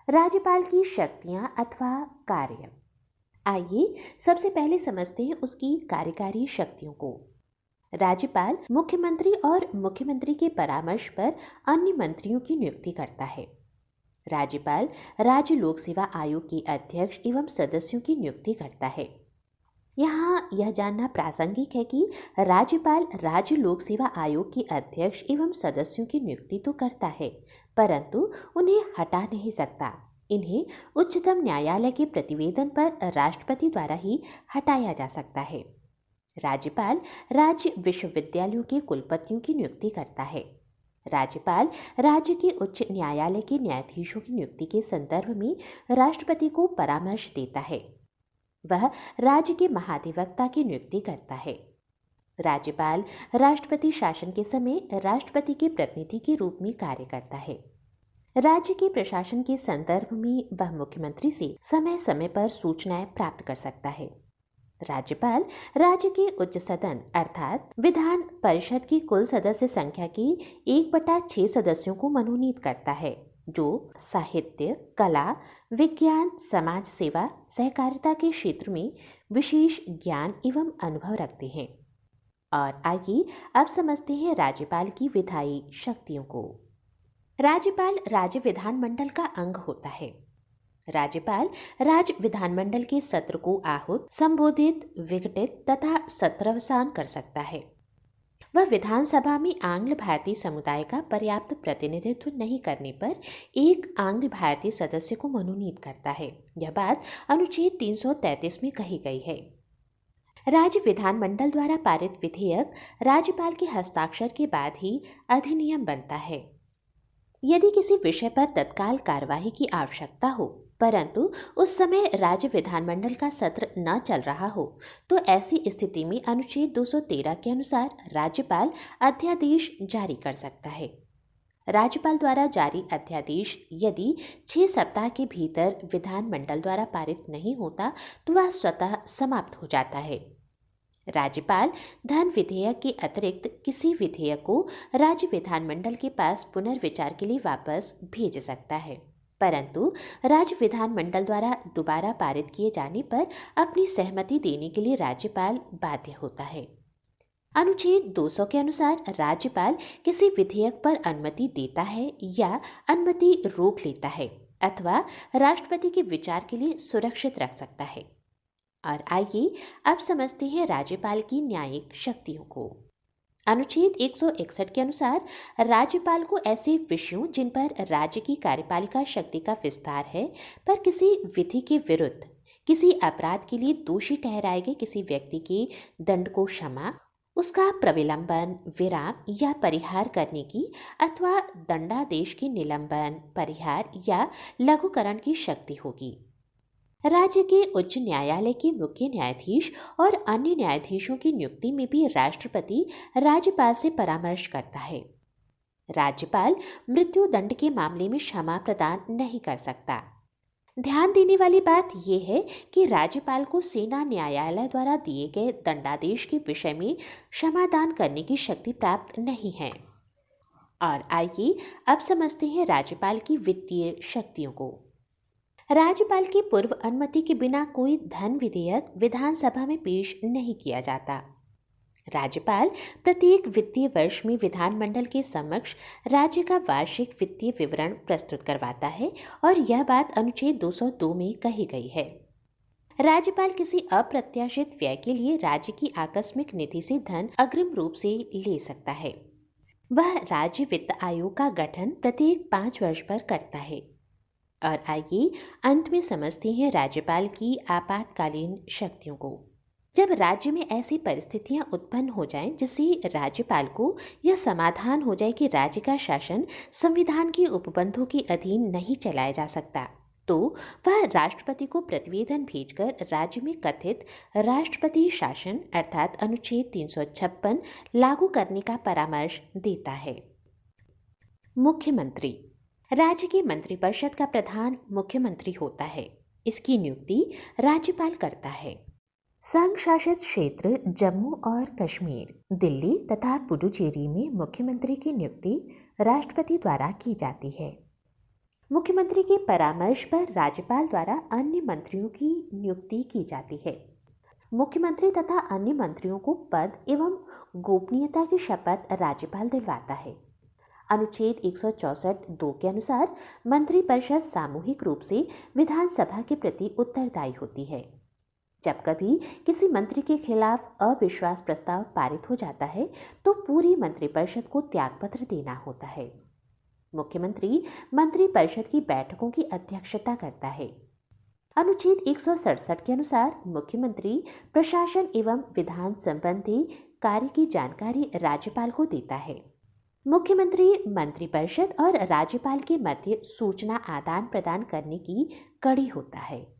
राज्यपाल की शक्तियां अथवा कार्य। आइए सबसे पहले समझते हैं उसकी कार्यकारी शक्तियों को। राज्यपाल मुख्यमंत्री और मुख्यमंत्री के परामर्श पर अन्य मंत्रियों की नियुक्ति करता है। राज्यपाल राज्य लोक सेवा आयोग के अध्यक्ष एवं सदस्यों की नियुक्ति करता है। यहाँ यह जानना प्रासंगिक है कि राज्यपाल राज्य लोक सेवा आयोग के अध्यक्ष एवं सदस्यों की नियुक्ति तो करता है, परंतु उन्हें हटा नहीं सकता। इन्हें उच्चतम न्यायालय के प्रतिवेदन पर राष्ट्रपति द्वारा ही हटाया जा सकता है। राज्यपाल राज्य विश्वविद्यालयों के कुलपतियों की नियुक्ति करता है। राज्यपाल राज्य के उच्च न्यायालय के न्यायाधीशों की नियुक्ति के संदर्भ में राष्ट्रपति को परामर्श देता है। वह राज्य के महाधिवक्ता की नियुक्ति करता है। राज्यपाल राष्ट्रपति शासन के समय राष्ट्रपति के प्रतिनिधि के रूप में कार्य करता है। राज्य के प्रशासन के संदर्भ में वह मुख्यमंत्री से समय समय पर सूचनाएं प्राप्त कर सकता है। राज्यपाल राज्य के उच्च सदन अर्थात विधान परिषद की कुल सदस्य संख्या की 1/6 सदस्यों को मनोनीत करता है, जो साहित्य, कला, विज्ञान, समाज सेवा, सहकारिता के क्षेत्र में विशेष ज्ञान एवं अनुभव रखते हैं। और आइए अब समझते हैं राज्यपाल की विधायी शक्तियों को। राज्यपाल राज्य विधानमंडल का अंग होता है। राज्यपाल राज्य विधानमंडल के सत्र को आहूत, संबोधित, विघटित तथा सत्रावसान कर सकता है। वह विधानसभा में आंग्ल भारतीय समुदाय का पर्याप्त प्रतिनिधित्व नहीं करने पर एक आंग्ल भारतीय सदस्य को मनोनीत करता है। यह बात अनुच्छेद 333 में कही गई है। राज्य विधानमंडल द्वारा पारित विधेयक राज्यपाल के हस्ताक्षर के बाद ही अधिनियम बनता है। यदि किसी विषय पर तत्काल कार्यवाही की आवश्यकता हो, परंतु उस समय राज्य विधानमंडल का सत्र न चल रहा हो, तो ऐसी स्थिति में अनुच्छेद 213 के अनुसार राज्यपाल अध्यादेश जारी कर सकता है। राज्यपाल द्वारा जारी अध्यादेश यदि 6 सप्ताह के भीतर विधानमंडल द्वारा पारित नहीं होता तो वह स्वतः समाप्त हो जाता है। राज्यपाल धन विधेयक के अतिरिक्त किसी विधेयक को राज्य विधानमंडल के पास पुनर्विचार के लिए वापस भेज सकता है, परंतु राज्य विधानमंडल द्वारा दोबारा पारित किए जाने पर अपनी सहमति देने के लिए राज्यपाल बाध्य होता है। अनुच्छेद 200 के अनुसार राज्यपाल किसी विधेयक पर अनुमति देता है या अनुमति रोक लेता है अथवा राष्ट्रपति के विचार के लिए सुरक्षित रख सकता है। और आइए अब समझते हैं राज्यपाल की न्यायिक शक्तियों को। अनुच्छेद 161 के अनुसार राज्यपाल को ऐसे विषयों जिन पर राज्य की कार्यपालिका शक्ति का विस्तार है, पर किसी विधि के विरुद्ध किसी अपराध के लिए दोषी ठहराए गए किसी व्यक्ति के दंड को क्षमा, उसका प्रविलंबन, विराम या परिहार करने की अथवा दंडादेश के निलंबन, परिहार या लघुकरण की शक्ति होगी। राज्य के उच्च न्यायालय के मुख्य न्यायाधीश और अन्य न्यायाधीशों की नियुक्ति में भी राष्ट्रपति राज्यपाल से परामर्श करता है। राज्यपाल मृत्यु दंड के मामले में क्षमा प्रदान नहीं कर सकता। ध्यान देने वाली बात यह है कि राज्यपाल को सेना न्यायालय द्वारा दिए गए दंडादेश के विषय में क्षमादान करने की शक्ति प्राप्त नहीं है। और आइए अब समझते हैं राज्यपाल की वित्तीय शक्तियों को। राज्यपाल की पूर्व अनुमति के बिना कोई धन विधेयक विधानसभा में पेश नहीं किया जाता। राज्यपाल प्रत्येक वित्तीय वर्ष में विधानमंडल के समक्ष राज्य का वार्षिक वित्तीय विवरण प्रस्तुत करवाता है और यह बात अनुच्छेद 202 में कही गई है। राज्यपाल किसी अप्रत्याशित व्यय के लिए राज्य की आकस्मिक निधि से धन अग्रिम रूप से ले सकता है। वह राज्य वित्त आयोग का गठन प्रत्येक 5 वर्ष पर करता है। और आइए अंत में समझते हैं राज्यपाल की आपातकालीन शक्तियों को। जब राज्य में ऐसी परिस्थितियां उत्पन्न हो जाएं जिससे राज्यपाल को यह समाधान हो जाए कि राज्य का शासन संविधान के उपबंधों के अधीन नहीं चलाया जा सकता, तो वह राष्ट्रपति को प्रतिवेदन भेजकर राज्य में कथित राष्ट्रपति शासन अर्थात अनुच्छेद 356 लागू करने का परामर्श देता है। मुख्यमंत्री राज्य की मंत्रिपरिषद का प्रधान मुख्यमंत्री होता है। इसकी नियुक्ति राज्यपाल करता है। संघ शासित क्षेत्र जम्मू और कश्मीर, दिल्ली तथा पुडुचेरी में मुख्यमंत्री की नियुक्ति राष्ट्रपति द्वारा की जाती है। मुख्यमंत्री के परामर्श पर राज्यपाल द्वारा अन्य मंत्रियों की नियुक्ति की जाती है। मुख्यमंत्री तथा अन्य मंत्रियों को पद एवं गोपनीयता की शपथ राज्यपाल दिलवाता है। अनुच्छेद 164(2) के अनुसार मंत्रिपरिषद सामूहिक रूप से विधानसभा के प्रति उत्तरदायी होती है। जब कभी किसी मंत्री के खिलाफ अविश्वास प्रस्ताव पारित हो जाता है तो पूरी मंत्रिपरिषद को त्यागपत्र देना होता है। मुख्यमंत्री मंत्रिपरिषद की बैठकों की अध्यक्षता करता है। अनुच्छेद 167 के अनुसार मुख्यमंत्री प्रशासन एवं विधान संबंधी कार्य की जानकारी राज्यपाल को देता है। मुख्यमंत्री मंत्रिपरिषद और राज्यपाल के मध्य सूचना आदान प्रदान करने की कड़ी होता है।